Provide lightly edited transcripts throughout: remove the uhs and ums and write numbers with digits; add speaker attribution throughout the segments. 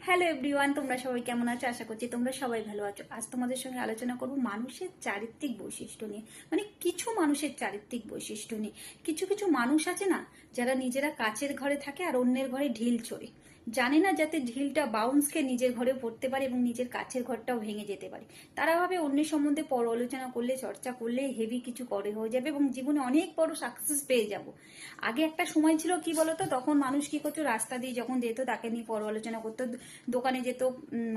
Speaker 1: Hello everyone, তোমরা সবাই কেমন আছো? আশা করছি তোমরা সবাই ভালো আছো। আজ তোমাদের সঙ্গে আলোচনা করব মানুষের চারিত্রিক বৈশিষ্ট্য নিয়ে। মানে কিছু মানুষের চারিত্রিক বৈশিষ্ট্য নিয়ে। কিছু কিছু মানুষ আছে না, যারা নিজেরা কাচের ঘরে থাকে আর অন্যের ঘরে ঢিল ছোড়ে। জানে না যাতে ঢিলটা বাউন্সকে নিজের ঘরে পড়তে পারে এবং নিজের কাছের ঘরটাও ভেঙে যেতে পারে। তারা ভাবে অন্যের সম্বন্ধে আলোচনা করলে, চর্চা করলে হেভি কিছু করে হয়ে যাবে এবং জীবনে অনেক বড় সাকসেস পেয়ে যাব। আগে একটা সময় ছিল কি বলতো, তখন মানুষ কি করতো, রাস্তা দিয়ে যখন যেত তাকে নিয়ে আলোচনা করতো, দোকানে যেত,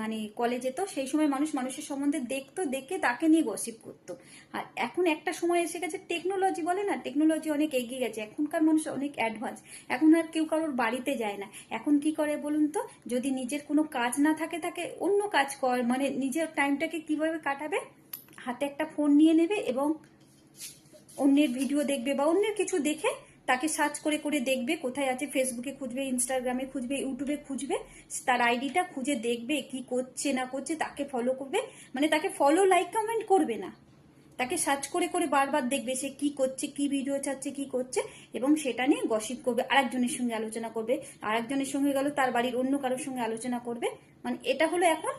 Speaker 1: মানে কলেজ যেত, সেই সময় মানুষের সম্বন্ধে দেখতো, দেখে তাকে নিয়ে গসিপ করতো। আর এখন একটা সময় এসে গেছে, টেকনোলজি বলে না, টেকনোলজি অনেক এগিয়ে গেছে, এখনকার মানুষ অনেক অ্যাডভান্স। এখন আর কেউ কারোর বাড়িতে যায় না। এখন কি করে বলুন তো, যদি নিজের কোনো কাজ না থাকে, তাকে অন্য কাজ কর, মানে নিজের টাইমটাকে কিভাবে কাটাবে, হাতে একটা ফোন নিয়ে নেবে এবং অন্যের ভিডিও দেখবে বা অন্যের কিছু দেখে তাকে সার্চ করে করে দেখবে, কোথায় আছে, ফেসবুকে খুঁজবে, ইনস্টাগ্রামে খুঁজবে, ইউটিউবে খুঁজবে, তার আইডিটা খুঁজে দেখবে কি করছে না করছে, তাকে ফলো করবে। মানে তাকে ফলো, লাইক, কমেন্ট করবে না, তাকে সার্চ করে করে বারবার দেখবে সে কি করছে, কি ভিডিও ছাড়ছে, কি করছে, এবং সেটা নিয়ে গসিপ করবে, আরেকজনের সঙ্গে আলোচনা করবে, আরেকজনের সঙ্গে গেল তার বাড়ির অন্য কারোর সঙ্গে আলোচনা করবে। মানে এটা হলো এখন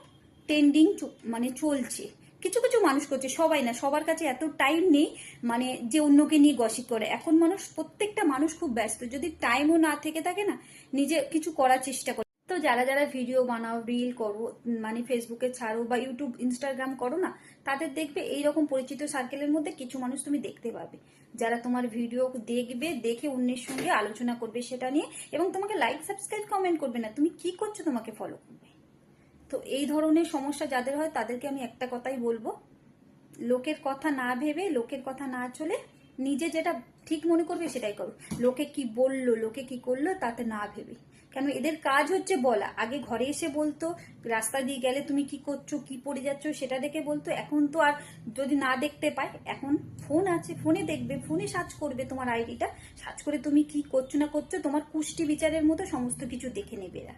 Speaker 1: ট্রেন্ডিং, মানে চলছে। কিছু কিছু মানুষ করছে, সবাই না, সবার কাছে এত টাইম নেই মানে যে অন্যকে নিয়ে গসিপ করে। এখন প্রত্যেকটা মানুষ খুব ব্যস্ত, যদি টাইমও না থেকে থাকে না, নিজে কিছু করার চেষ্টা করে। তো যারা যারা ভিডিও বানাও, রিল করো, মানে ফেসবুকে ছাড়ো বা ইউটিউব, ইনস্টাগ্রাম করো না, তাদের দেখবে এইরকম পরিচিত সার্কেলের মধ্যে কিছু মানুষ তুমি দেখতে পাবে, যারা তোমার ভিডিও দেখবে, দেখে অন্যের সঙ্গে আলোচনা করবে সেটা নিয়ে, এবং তোমাকে লাইক, সাবস্ক্রাইব, কমেন্ট করবে না, তুমি কি করছো তোমাকে ফলো করবে। তো এই ধরনের সমস্যা যাদের হয় তাদেরকে আমি একটা কথাই বলবো, লোকের কথা না ভেবে, লোকের কথা না চলে, নিজে যেটা ঠিক মনে করবে সেটাই করো। লোকে কি বললো, লোকে কি করলো তাতে না ভেবে। কেন, এদের কাজ হচ্ছে বলা। আগে ঘরে এসে বলতো, রাস্তা দিয়ে গেলে তুমি কি করছো, কি পড়ে যাচ্ছ সেটা দেখে বলতো। এখন তো আর যদি না দেখতে পায়, এখন ফোন আছে, ফোনে দেখবে, ফোনে সার্চ করবে তোমার আইডিটা, সার্চ করে তুমি কি করছো না করছো, তোমার কুষ্টি বিচারের মতো সমস্ত কিছু দেখে নেবে এরা।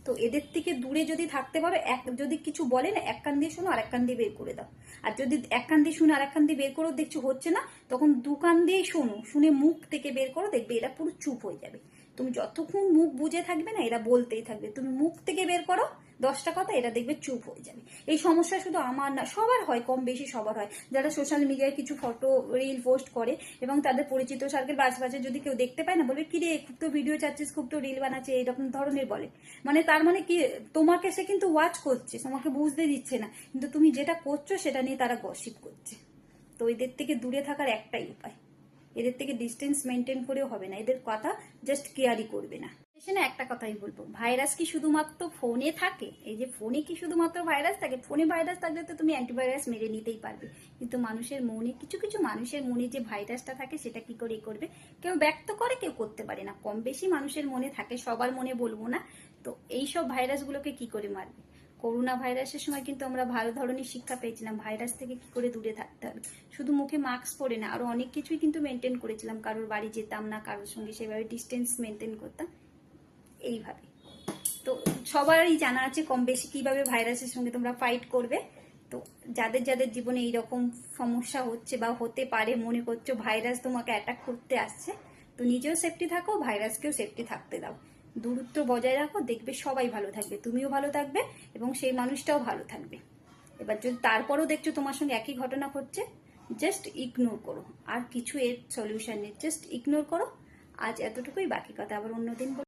Speaker 1: তো এদের থেকে দূরে যদি থাকতে পারো, যদি কিছু বলে না, এক কান দিয়ে শোনো আর এক কান দিয়ে বের করে দাও। আর যদি এক কান দিয়ে শুনে আর এক কান দিয়ে বের করো, দেখছো হচ্ছে না, তখন দু কান দিয়েই শোনো, শুনে মুখ থেকে বের করো, দেখবে এরা পুরো চুপ হয়ে যাবে। তুমি যতক্ষণ মুখ বুঝে থাকবে না, এরা বলতেই থাকবে। তুমি মুখ থেকে বের করো 10টা কথা, এরা দেখবে চুপ হয়ে যাবে। এই সমস্যা শুধু আমার না, সবার হয়, কম বেশি সবার হয়। যারা সোশ্যাল মিডিয়ায় কিছু ফটো, রিল পোস্ট করে এবং তাদের পরিচিত সার্কেল বাজে যদি কেউ দেখতে পায় না, বলবে কি রে, খুব তো ভিডিও চাচ্ছিস, খুব তো রিল বানাচ্ছে, এইরকম ধরনের বলে। মানে তার মানে কি, তোমাকে সে কিন্তু ওয়াচ করছে, তোমাকে বুঝতে দিচ্ছে না, কিন্তু তুমি যেটা করছো সেটা নিয়ে তারা গসিপ করছে। তো এদের থেকে দূরে থাকার একটাই উপায়, এদের থেকে ডিস্টেন্স মেনটেন করেও হবে না, এদের কথা জাস্ট কেয়ারই করবে না। না, একটা কথাই বলবো, ভাইরাস কি শুধুমাত্র ফোনে থাকে? এই যে ফোনে কি শুধুমাত্র ভাইরাস থাকে? ফোনে ভাইরাস থাকলে তো তুমি অ্যান্টিভাইরাস মেরে নিতেই পারবে, কিন্তু মানুষের মনে, কিছু কিছু মানুষের মনে যে ভাইরাসটা থাকে, সেটা কি করে করবে? কেউ ব্যক্ত করে, কেউ করতে পারে না, কম বেশি মানুষের মনে থাকে, সবার মনে বলবো না। তো এইসব ভাইরাসগুলোকে কি করে মারবে? করোনা ভাইরাসের সময় কিন্তু আমরা ভালো ধরনের শিক্ষা পেয়েছিলাম, ভাইরাস থেকে কি করে দূরে থাকতে হবে। শুধু মুখে মাস্ক পরে না, আরো অনেক কিছুই কিন্তু মেনটেন করেছিলাম। কারোর বাড়ি যেতাম না, কারোর সঙ্গে সেভাবে ডিস্টেন্স মেনটেন করতাম, এইভাবে। তো সবারই জানা আছে কম বেশি কিভাবে ভাইরাসের সঙ্গে তোমরা ফাইট করবে। তো যাদের যাদের জীবনে এইরকম সমস্যা হচ্ছে বা হতে পারে, মনে করছো ভাইরাস তোমাকে অ্যাটাক করতে আসছে, তো নিজেও সেফটি থাকো, ভাইরাসকেও সেফটি থাকতে দাও, দূরত্ব বজায় রাখো, দেখবে সবাই ভালো থাকবে, তুমিও ভালো থাকবে এবং সেই মানুষটাও ভালো থাকবে। এবার যদি তারপরও দেখছো তোমার সঙ্গে একই ঘটনা ঘটছে, জাস্ট ইগনোর করো, আর কিছু এর সলিউশন নেই, জাস্ট ইগনোর করো। আজ এতটুকুই, বাকি কথা আবার অন্যদিন।